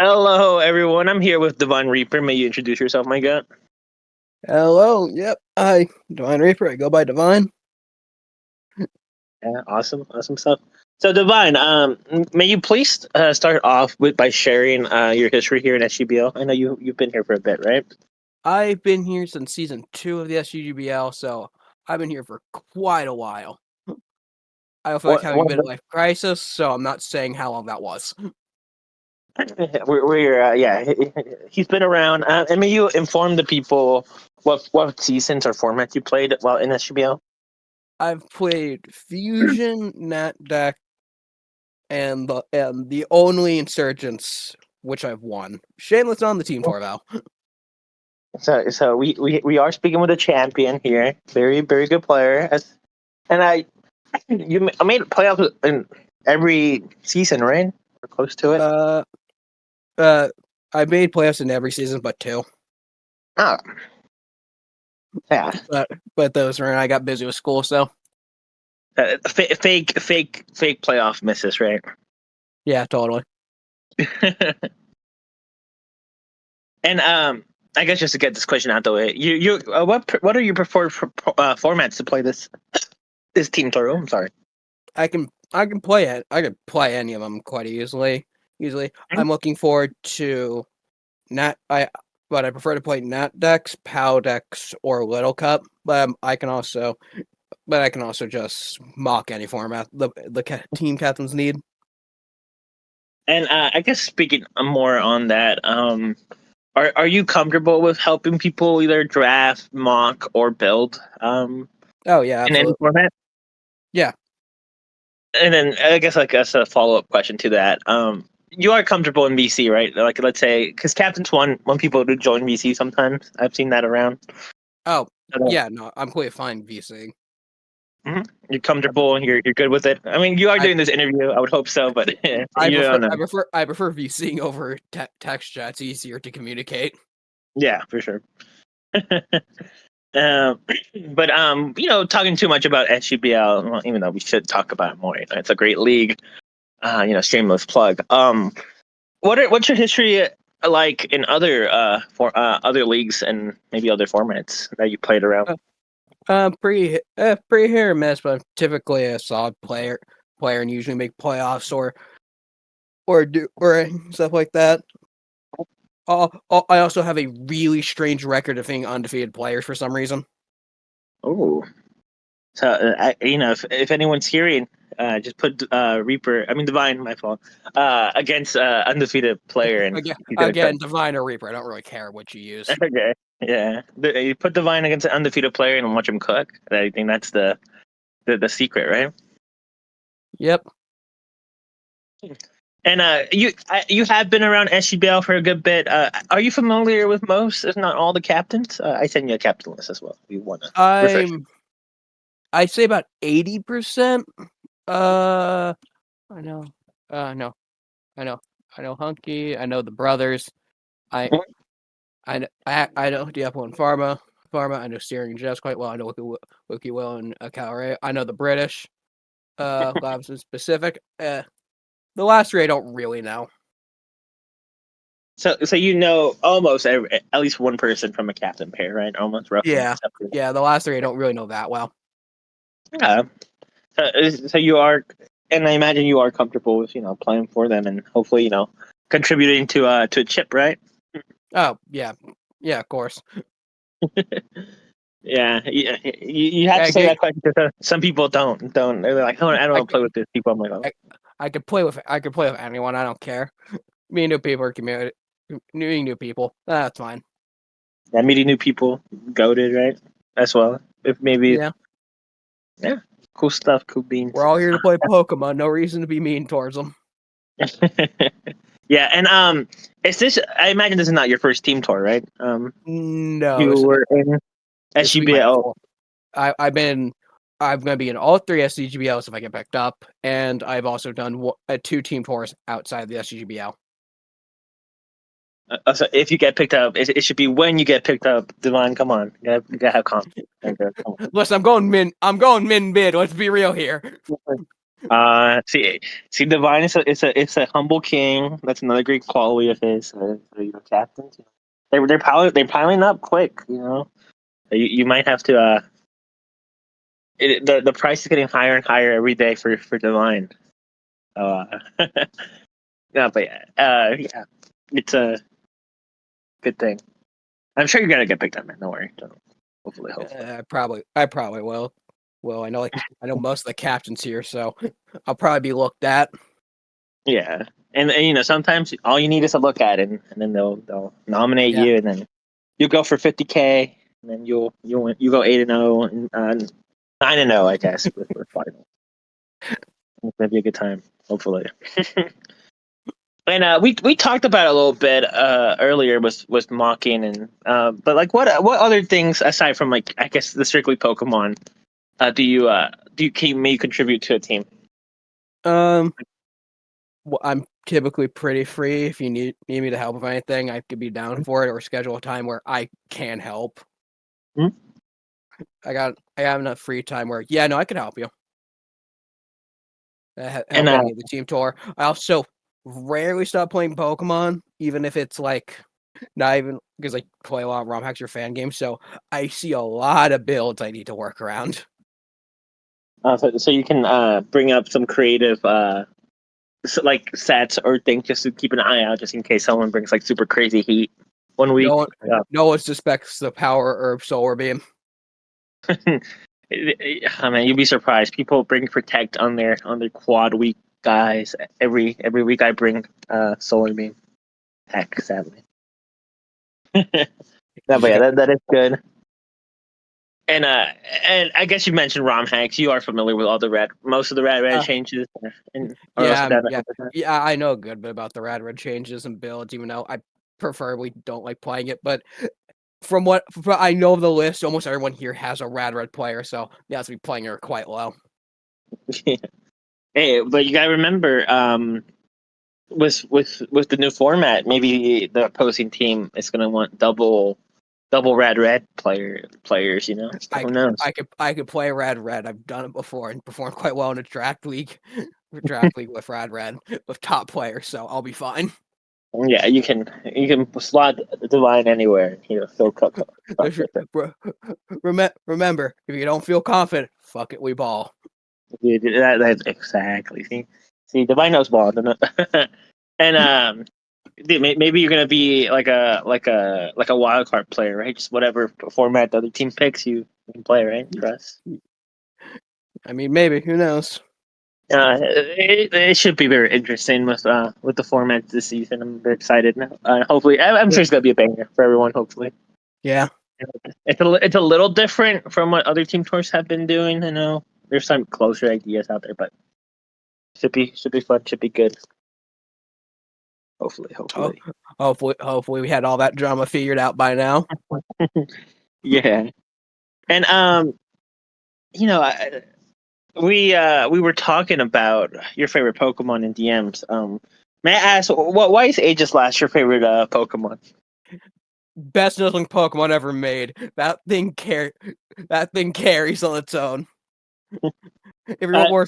Hello, everyone. I'm here with Divinereapper. May you introduce yourself, my god? Hello. Yep. Hi, Divinereapper. I go by Divine. Yeah, awesome stuff. So, Divine, may you please start off by sharing your history here in SGBL? I know you've been here for a bit, right? I've been here since season 2 of the SGBL, so I've been here for quite a while. I feel like What? having a midlife crisis, so I'm not saying how long that was. He's been around. And may you inform the people what seasons or formats you played while in SGBL? I've played Fusion, Nat Deck, and the only Insurgents which I've won. Shameless on the team tour though. So we are speaking with a champion here. Very good player. And I made playoffs in every season, right? Or close to it. Uh, uh, I made playoffs in every season but 2. Oh, yeah. But those were I got busy with school, so Fake playoff misses, right? yeah, totally. And I guess just to get this question out the way, what are your preferred formats to play this team tour? Oh, I'm sorry. I can play it. I could play any of them quite easily. I'm looking forward to Nat. But I prefer to play Nat decks, POW decks, or Little Cup. But I can also just mock any format team captains need. And I guess speaking more on that, are you comfortable with helping people either draft, mock, or build Oh yeah, in any absolutely. format? Yeah, And then I guess like as a follow up question to that, you are comfortable in VC, right? Like let's say because captains want people to join VC sometimes. I've seen that around. Oh, Mhm. yeah, no, I'm quite fine VCing. You're comfortable and you're good with it. I mean, you are I doing this interview. I would hope so, but I you prefer don't know. VCing over text chat. It's easier to communicate. Yeah, for sure. Um, but talking too much about SGBL, well, even though we should talk about it more. It's a great league. Shameless plug. What's your history like in other for other leagues and maybe other formats that you played around? Pretty hit or miss, but I'm typically a solid player and usually make playoffs or stuff like that. I also have a really strange record of being undefeated players for some reason. Oh, so if anyone's hearing, just put Reaper. I mean Divine, my fault. Against undefeated player, and he's gonna crush. Again, Divine or Reaper, I don't really care what you use. Okay, yeah. You put Divine against an undefeated player and watch him cook. I think that's the secret, right? Yep. And you have been around SGBL for a good bit. Are you familiar with most, if not all, the captains? I sent you a captain list as well. If you want to refresh. I'd say about 80%. Uh, I know. No, I know. I know Hunky. I know the brothers. I I know Diablo and Pharma. I know Steering Jess quite well. I know Wiki Will and Calray. I know the British. Labs in specific. The last 3 I don't really know. So you know almost at least one person from a captain pair, right? Almost roughly. Yeah, yeah. The last 3 I don't really know that well. Yeah. So you are, and I imagine you are comfortable with playing for them and hopefully contributing to a chip, right? Oh yeah, yeah. Of course. Yeah, you have to say that question because some people don't. They're like, oh, I don't I, want to play with these people. I'm like, oh. I, I could play with anyone. I don't care. Me and new people are community. Meeting new people. That's fine. Yeah, meeting new people, goaded, right? As well. If maybe, Yeah. yeah, cool stuff, cool beans. We're all here to play Pokemon. No reason to be mean towards them. Yeah, and is this? I imagine this is not your first team tour, right? No, You were in this will be my SGBL. fourth. I'm going to be in all 3 SCGBLs if I get picked up, and I've also done 2 team tours outside the SCGBL. So if you get picked up, it should be when you get picked up. Devon, come on, you gotta have confidence. Listen, I'm going min mid. Let's be real here. See, Divine is a humble king. That's another great quality of his. Captains. They're piling up quick. You might have to. The price is getting higher and higher every day for Divine. Uh, no, but yeah, it's a good thing. I'm sure you're gonna get picked up, man. Don't worry. Hopefully. I probably will. Well, I know most of the captains here, so I'll probably be looked at. Yeah, and sometimes all you need is a look at it, and then they'll nominate Yeah. you, and then you go for 50K, and then you go 8-0 and 9-0, I guess, for final. It's gonna be a good time, hopefully. And we talked about it a little bit earlier with mocking and but like what other things aside from like I guess the strictly Pokemon can you maybe contribute to a team? Well, I'm typically pretty free. If you need me to help with anything, I could be down for it or schedule a time where I can help. Hmm? I have enough free time where I can help you. Help And any of the team tour. I also rarely stop playing Pokemon, even if it's like not even because I play a lot of ROM hacks or fan games. So I see a lot of builds I need to work around. so you can bring up some creative like sets or things just to keep an eye out just in case someone brings like super crazy heat one week. No one suspects the power herb Solar Beam. I mean, you'd be surprised. People bring protect on their quad week guys. Every week I bring solar beam. Heck, sadly. No, but yeah, that is good. And I guess you mentioned ROM hacks. You are familiar with all most of the red Uh, changes, and or else yeah, that. I know a good bit about the red changes and builds, even though I preferably don't like playing it. But from what I know of the list, almost everyone here has a red player, so they have to be playing her quite low. Hey, but you gotta remember, with the new format, maybe the opposing team is gonna want double red players. I Who knows? I could play red. I've done it before and performed quite well in a draft league. Draft league with red with top players, so I'll be fine. Yeah, you can slot the line anywhere. Phil Cook. Remember, if you don't feel confident, fuck it, we ball. That's exactly. See, Divine knows ball, and dude, maybe you're gonna be like a wild card player, right? Just whatever format the other team picks, you can play, right? Trust. I mean, maybe, who knows? It should be very interesting with the format this season. I'm very excited now. Hopefully, I'm sure it's gonna be a banger for everyone. Hopefully, Yeah. it's a little different from what other team tours have been doing. I know there's some closer ideas out there, but should be fun. Should be good. Hopefully, Oh, hopefully. hopefully we had all that drama figured out by now. Yeah, and we were talking about your favorite Pokemon in DMs. May I ask, why is Aegislash your favorite Pokemon? Best nuzzling Pokemon ever made. That thing carries on its own. If you want Uh, more,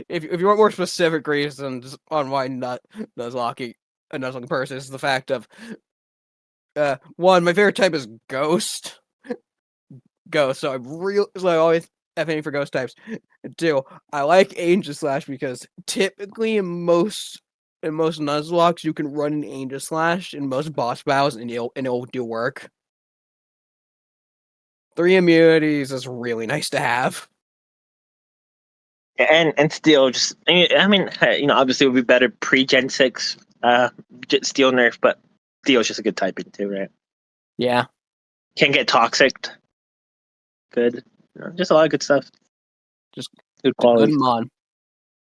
if you want more specific reasons on why Nuzlocke a nuzzling person is the fact of one, my favorite type is Ghost. Ghost, so I always FNing for Ghost types. Two, I like Aegislash because typically in most Nuzlocke you can run an Aegislash in most boss battles and it'll do work. 3 immunities is really nice to have. and Steel just I mean obviously it would be better pre-Gen 6 Steel nerf, but Steel's just a good typing too, right? Yeah. Can't get toxic. Good. Just a lot of good stuff. Just Good a good qualities. mon.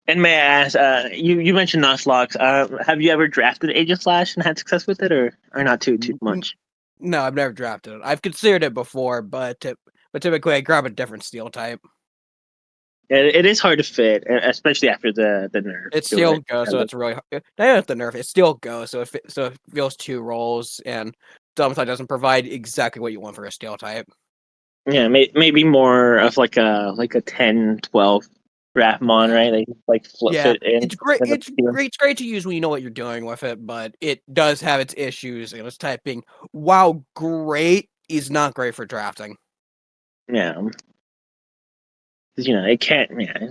And may I ask, you mentioned nuzlockes. Have you ever drafted Aegislash and had success with it, or not too much? No, I've never drafted it. I've considered it before, but typically I grab a different steel type. It is hard to fit, especially after the nerf. It To still it. goes, so it's really hard. Not at the nerf. It still goes, so it feels 2 rolls, and sometimes doesn't provide exactly what you want for a steel type. Yeah, maybe more of like a 10, 12 Rapmon, right? They just, like flip Yeah, it in. it's great. with the It's field. great. It's great to use when you know what you're doing with it, but it does have its issues. And it's typing. While great, is not great for drafting. Yeah, 'cause, it can't. Yeah,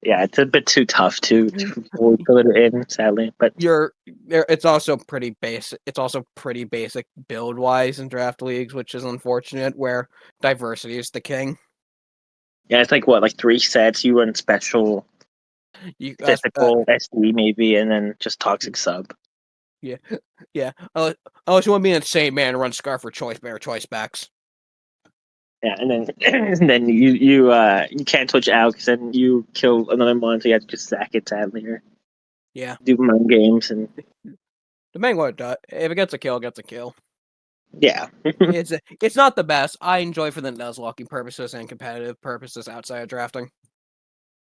yeah, it's a bit too tough to fully fill it in, sadly. But It's also pretty basic. It's also pretty basic build wise in draft leagues, which is unfortunate. Where diversity is the king. yeah, it's like what, like 3 sets. You run special, You physical, SD maybe, and then just toxic sub. yeah, yeah. Unless you want to be an insane man and run Scarf or Choice Bear, Choice Backs. Yeah, and then and then you can't switch out because then you kill another monster. You have to just sack it, sadly, or Yeah, do mind games and depending what it does. If it gets a kill, it gets a kill. yeah. It's not the best. I enjoy for the nuzlocking purposes and competitive purposes outside of drafting.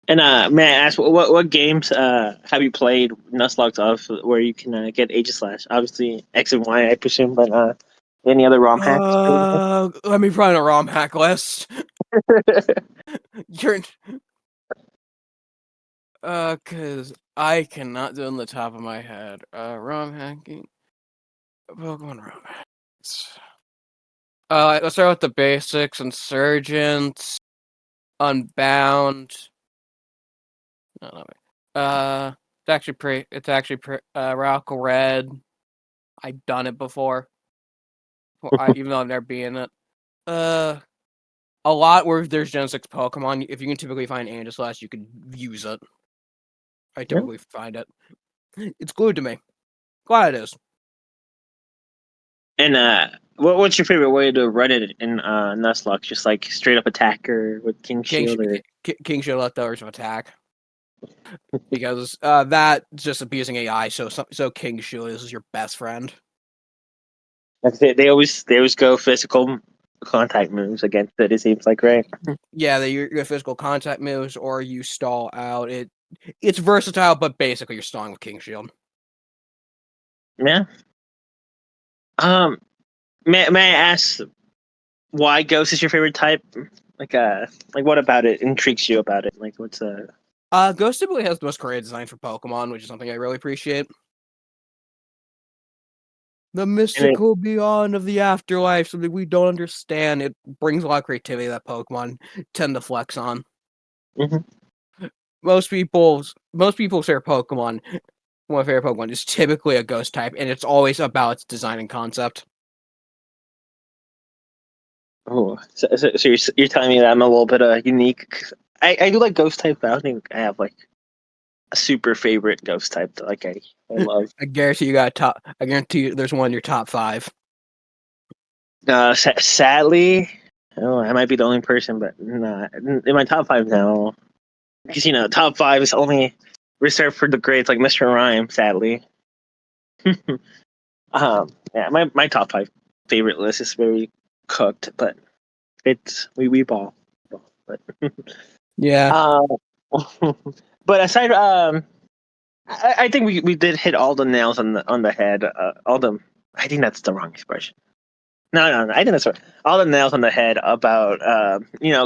And may I ask, what games have you played Nuzlocke of where you can get Aegislash? Obviously X and Y, I presume, but any other ROM hacks? Let me find a ROM hack list. You're cause I cannot do it on the top of my head. ROM hacking. Pokemon ROM hacks. Let's start with the basics. Insurgents, Unbound. No, no, wait. It's actually Radical Red. I've done it before. Even though I've never been in it. A lot where there's Gen 6 Pokemon, if you can typically find Aegislash, you could use it. I Yeah. typically find it. It's glued to me. Glad it is. And what's your favorite way to run it in Nuzlocke? Just like straight up attacker with King Shield, or King Shield leftovers of attack. Because that's just abusing AI, so King Shield is your best friend. like they always go physical contact moves against it. It seems like, right? Yeah, your physical contact moves, or you stall out. It's versatile, but basically you're stalling with King Shield. Yeah. Um. May I ask why Ghost is your favorite type? Like like what about it intrigues you about it? Like what's Ghost typically has the most creative design for Pokemon, which is something I really appreciate. The and it, mystical beyond of the afterlife, something we don't understand. It brings a lot of creativity that Pokemon tend to flex on. mhm. Most people's favorite Pokemon, one of my favorite Pokemon, is typically a Ghost type, and it's always about its design and concept. Oh, so you're telling me that I'm a little bit unique. 'Cause I do like Ghost type, but I don't think I have like a super favorite Ghost type that like I love. I guarantee you got top. I guarantee you there's one in your top 5. Sadly, oh, I might be the only person, but nah, in my top 5 now, because top 5 is only reserved for the greats like Mr. Rhyme. Sadly, yeah, my top 5 favorite list is very cooked, but it's we ball, but Yeah, uh, but aside, I think we did hit all the nails on the head. All the I think that's the wrong expression. No. I think that's right. All the nails on the head about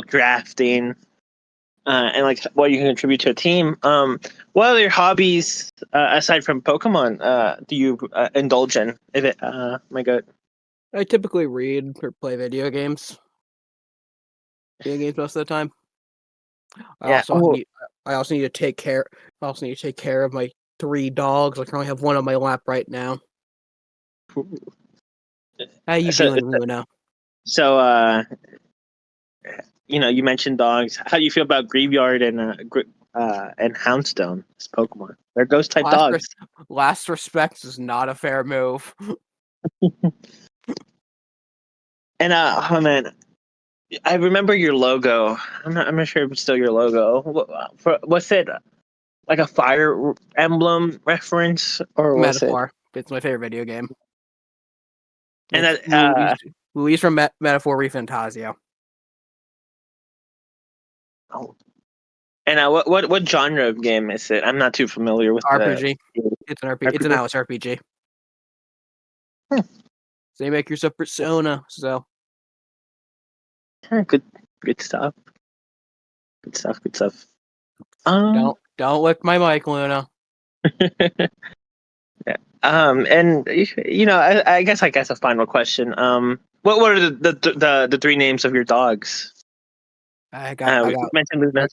drafting and like what you can contribute to a team. What other hobbies aside from Pokemon do you indulge in? If it, my god, I typically read or play video games. Video games most of the time. I yeah. also Oh, need. I also need to take care. I also need to take care of my 3 dogs. I currently have one on my lap right now. How you so doing, Luna? so you mentioned dogs. How do you feel about Graveyard and Houndstone as Pokemon? They're ghost type Last, dogs. last respect is not a fair move. And oh man, I remember your logo. I'm not sure if it's still your logo. What's it, like a fire emblem reference, or was it? Metaphor. It's my favorite video game. And It's that Luis from Metaphor Refantasio. oh, and what genre of game is it? I'm not too familiar with the RPG. It's an RPG. It's an RPG. Alice RPG. Hmm, So you make yourself persona. So good stuff. Good stuff. Good stuff. Um, Don't lick my mic, Luna. yeah. And I guess a final question. What are the three names of your dogs? I got We mentioned Luna.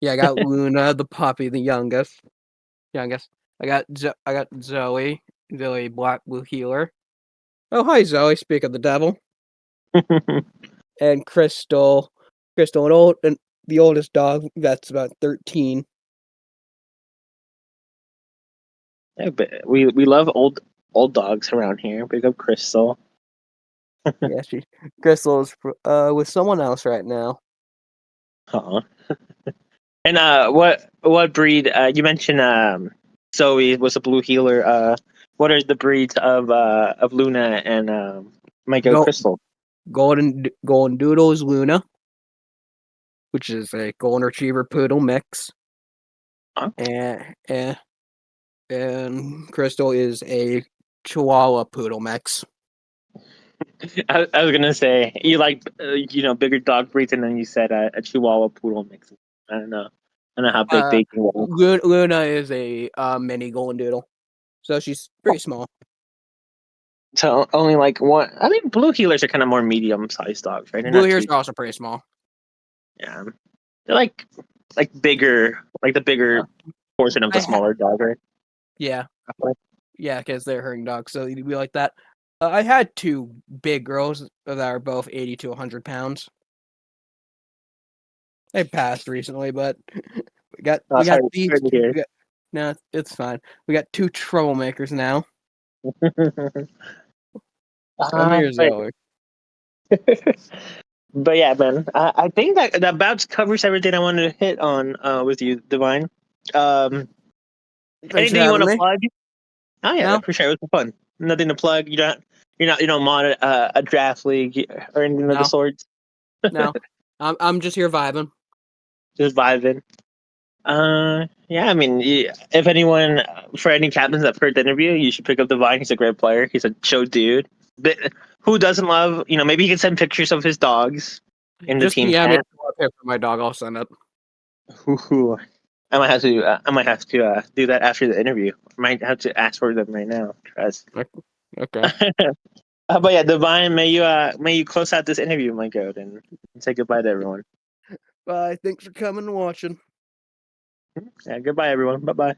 I got Luna, the puppy, the youngest. I got Zoe, Black Blue Healer. Oh, hi Zoe. Speak of the devil. And Crystal, and the oldest dog that's about 13. Yeah, but we love old dogs around here. Big up Crystal. Yeah, Crystal is with someone else right now. Aw. And what breed? You mentioned Zoe was a blue healer. What are the breeds of Luna and my goat Go Crystal? Golden Doodle is Luna, which is a golden retriever poodle mix, Huh? and Crystal is a Chihuahua poodle mix. I was gonna say you like bigger dog breeds, and then you said a Chihuahua poodle mix. I don't know. I don't know how big they can go. Luna is a mini golden doodle, so she's pretty small. So only like one. I mean, blue healers are kind of more medium-sized dogs, right? They're Blue not hairs too. are also pretty small. Yeah, they're like bigger, like the bigger portion of the smaller dog, right? Yeah, because they're herding dogs, so you'd be like that. I had two big girls that are both 80 to 100 pounds. They passed recently, but we got these. Sorry to hear. No, it's fine. We got two troublemakers now. Come here, But Zoe. but yeah, man. I think that about covers everything I wanted to hit on with you, Divine. Um, Thanks for anything you having want to me. plug? Oh yeah, No, for sure. It was fun. Nothing to plug. You don't mod a draft league or anything of the no, sorts. no. I'm just here vibing. Just vibing. Yeah. I mean, if anyone for any captains that heard the interview, you should pick up Divine. He's a great player. He's a show dude. But who doesn't love? Maybe he can send pictures of his dogs in the Just team DM me chat. a pic for my dog. I'll send it. Ooh, I might have to. I might have to do that after the interview. I might have to ask for them right now. Trust. Okay. But yeah, Divine, may you close out this interview, my goat, and say goodbye to everyone. Bye. Thanks for coming and watching. Yeah, goodbye, everyone. Bye bye.